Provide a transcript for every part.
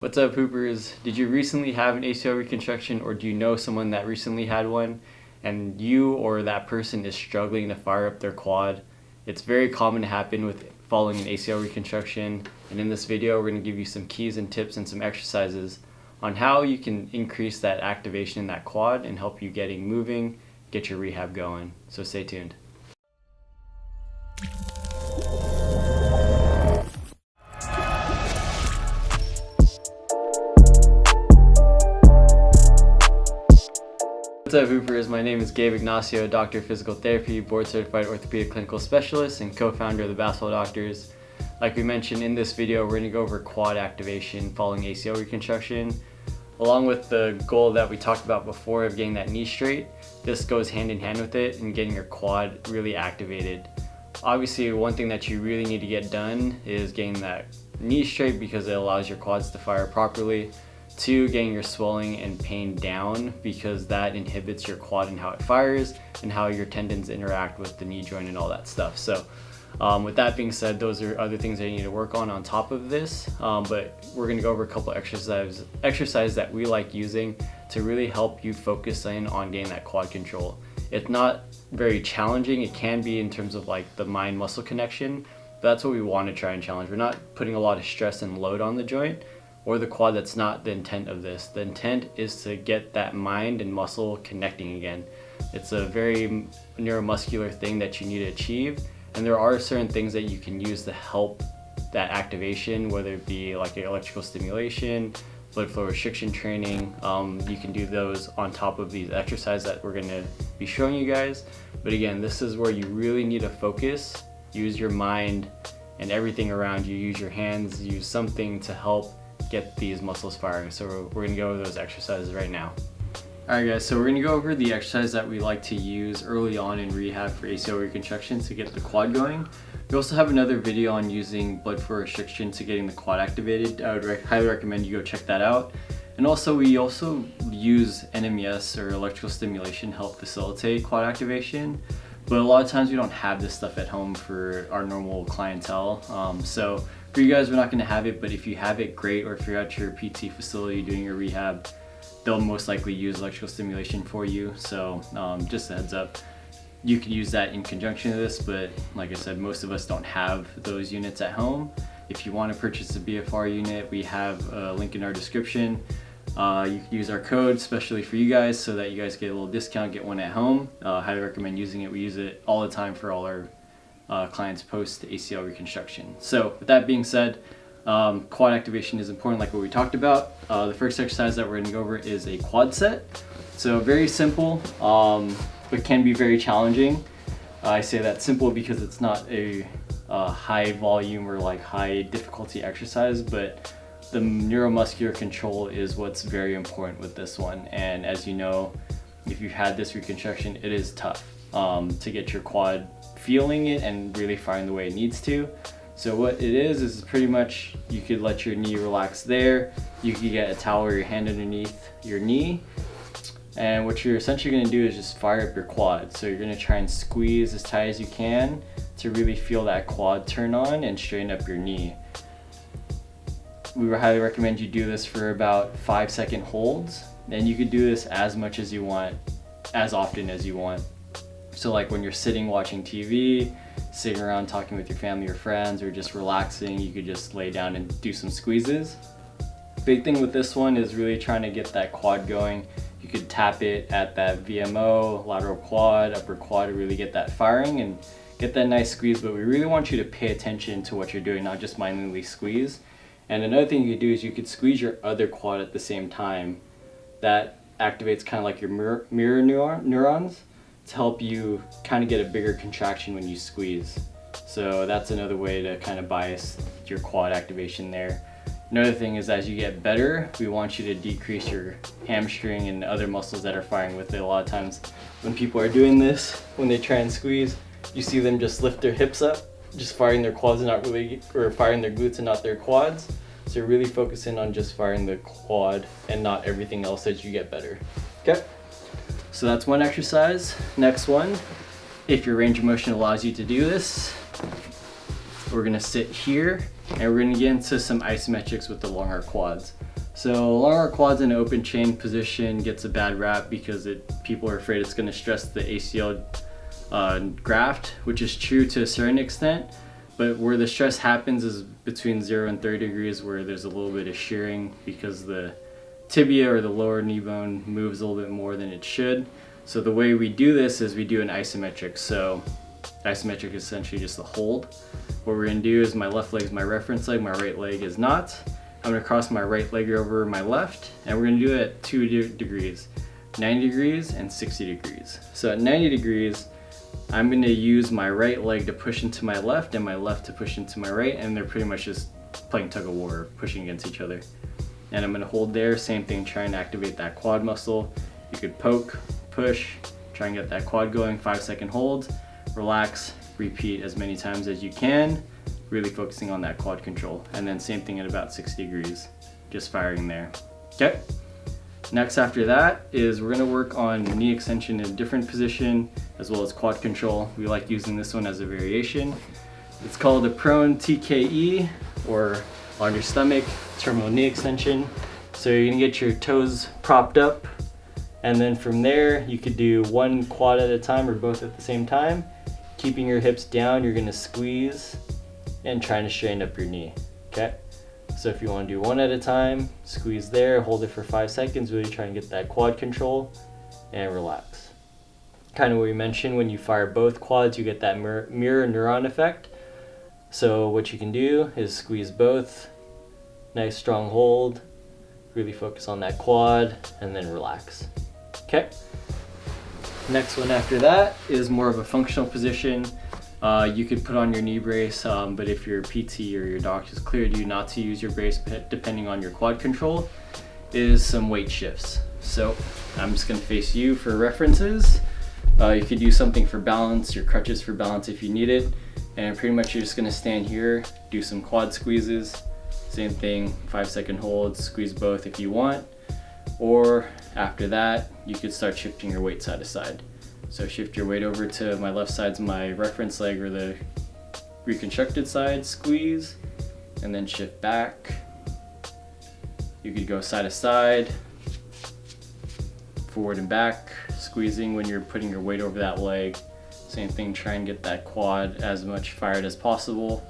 What's up, Hoopers? Did you recently have an ACL reconstruction, or do you know someone that recently had one and you or that person is struggling to fire up their quad? It's very common to happen with following an ACL reconstruction, and in this video we're going to give you some keys and tips and some exercises on how you can increase that activation in that quad and help you getting moving, get your rehab going. So stay tuned. What's up, Hoopers? My name is Gabe Ignacio, Doctor of Physical Therapy, Board Certified Orthopedic Clinical Specialist, and co-founder of the Basketball Doctors. Like we mentioned in this video, we're going to go over quad activation following ACL reconstruction. Along with the goal that we talked about before of getting that knee straight, this goes hand in hand with it and getting your quad really activated. Obviously, one thing that you really need to get done is getting that knee straight because it allows your quads to fire properly. 2, getting your swelling and pain down because that inhibits your quad and how it fires and how your tendons interact with the knee joint and all that stuff. So with that being said, those are other things that you need to work on top of this, but we're going to go over a couple exercises that we like using to really help you focus in on getting that quad control. It's not very challenging. It can be in terms of like the mind muscle connection, but that's what we want to try and challenge. We're not putting a lot of stress and load on the joint or the quad. That's not the intent of this. The intent is to get that mind and muscle connecting again. It's a very neuromuscular thing that you need to achieve, and there are certain things that you can use to help that activation, whether it be like electrical stimulation, blood flow restriction training. You can do those on top of these exercises that we're going to be showing you guys. But again, this is where you really need to focus, use your mind and everything around you, use your hands, use something to help get these muscles firing. So we're going to go over those exercises right now. Alright guys, so we're going to go over the exercise that we like to use early on in rehab for ACL reconstruction to get the quad going. We also have another video on using blood flow restriction to getting the quad activated. I would highly recommend you go check that out. And also we also use NMES or electrical stimulation to help facilitate quad activation. But a lot of times we don't have this stuff at home for our normal clientele. So for you guys, we're not going to have it, but if you have it, great. Or if you're at your PT facility doing your rehab, they'll most likely use electrical stimulation for you. So just a heads up, you could use that in conjunction with this, but like I said, most of us don't have those units at home. If you want to purchase a BFR unit, we have a link in our description. You can use our code especially for you guys so that you guys get a little discount, get one at home. Highly recommend using it. We use it all the time for all our clients post ACL reconstruction. So with that being said, quad activation is important like what we talked about. The first exercise that we're going to go over is a quad set. So very simple, but can be very challenging. I say that simple because it's not a high volume or like high difficulty exercise, but the neuromuscular control is what's very important with this one. And as you know, if you've had this reconstruction, it is tough to get your quad feeling it and really firing the way it needs to. So what it is pretty much you could let your knee relax there. You could get a towel or your hand underneath your knee. And what you're essentially going to do is just fire up your quad. So you're going to try and squeeze as tight as you can to really feel that quad turn on and straighten up your knee. We would highly recommend you do this for about 5-second holds. And you could do this as much as you want, as often as you want. So like when you're sitting watching TV, sitting around talking with your family or friends, or just relaxing, you could just lay down and do some squeezes. Big thing with this one is really trying to get that quad going. You could tap it at that VMO, lateral quad, upper quad to really get that firing and get that nice squeeze. But we really want you to pay attention to what you're doing, not just mindlessly squeeze. And another thing you could do is you could squeeze your other quad at the same time. That activates kind of like your mirror neurons to help you kind of get a bigger contraction when you squeeze. So that's another way to kind of bias your quad activation there. Another thing is as you get better, we want you to decrease your hamstring and other muscles that are firing with it. A lot of times when people are doing this, when they try and squeeze, you see them just lift their hips up, just firing their quads and not really, or firing their glutes and not their quads. So really focusing on just firing the quad and not everything else as you get better. Okay. So that's one exercise. Next one, if your range of motion allows you to do this, we're gonna sit here and we're gonna get into some isometrics with the longer quads. So lumbar quads in an open chain position gets a bad rap because people are afraid it's going to stress the ACL graft, which is true to a certain extent, but where the stress happens is between 0 and 30 degrees, where there's a little bit of shearing because the tibia or the lower knee bone moves a little bit more than it should. So the way we do this is we do an isometric. So isometric is essentially just a hold. What we're going to do is my left leg is my reference leg, my right leg is not. I'm going to cross my right leg over my left, and we're going to do it at 2 degrees, 90 degrees and 60 degrees. So at 90 degrees, I'm going to use my right leg to push into my left and my left to push into my right, and they're pretty much just playing tug of war, pushing against each other. And I'm going to hold there, same thing, trying to activate that quad muscle. You could poke, push, try and get that quad going, 5-second holds, relax, repeat as many times as you can, really focusing on that quad control. And then same thing at about 60 degrees, just firing there. Okay. Next after that is we're going to work on knee extension in a different position as well as quad control. We like using this one as a variation. It's called a prone TKE, or on your stomach, terminal knee extension. So you're going to get your toes propped up, and then from there you could do one quad at a time or both at the same time. Keeping your hips down, you're going to squeeze and trying to straighten up your knee. Okay. So if you want to do one at a time, squeeze there, hold it for 5 seconds, really try and get that quad control and relax. Kind of what we mentioned, when you fire both quads, you get that mirror neuron effect. So what you can do is squeeze both, nice strong hold, really focus on that quad, and then relax. Okay. Next one after that is more of a functional position. You could put on your knee brace, but if your PT or your doctor has cleared you not to use your brace, depending on your quad control, is some weight shifts. So I'm just going to face you for references. You could use something for balance, your crutches for balance if you need it, and pretty much you're just going to stand here, do some quad squeezes. Same thing, 5-second holds, squeeze both if you want, or after that you could start shifting your weight side to side. So shift your weight over to my left side's my reference leg or the reconstructed side, squeeze, and then shift back. You could go side to side, forward and back, squeezing when you're putting your weight over that leg. Same thing, try and get that quad as much fired as possible.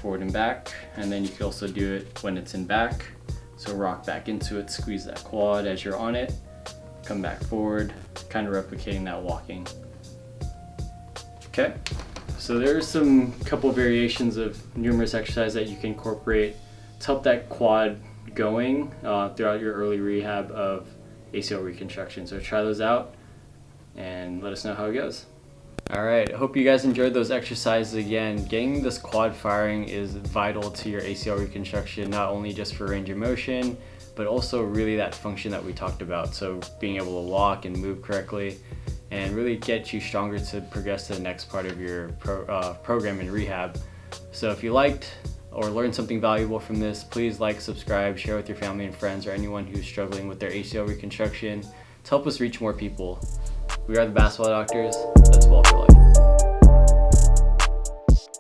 Forward and back, and then you can also do it when it's in back. So rock back into it, squeeze that quad as you're on it, come back forward, kind of replicating that walking. Okay, so there's some couple variations of numerous exercises that you can incorporate to help that quad going throughout your early rehab of ACL reconstruction. So try those out and let us know how it goes. All right, I hope you guys enjoyed those exercises. Again, getting this quad firing is vital to your ACL reconstruction, not only just for range of motion, but also really that function that we talked about. So being able to walk and move correctly and really get you stronger to progress to the next part of your program in rehab. So if you liked or learned something valuable from this, please like, subscribe, share with your family and friends or anyone who's struggling with their ACL reconstruction to help us reach more people. We are the Basketball Doctors. Let's ball for life.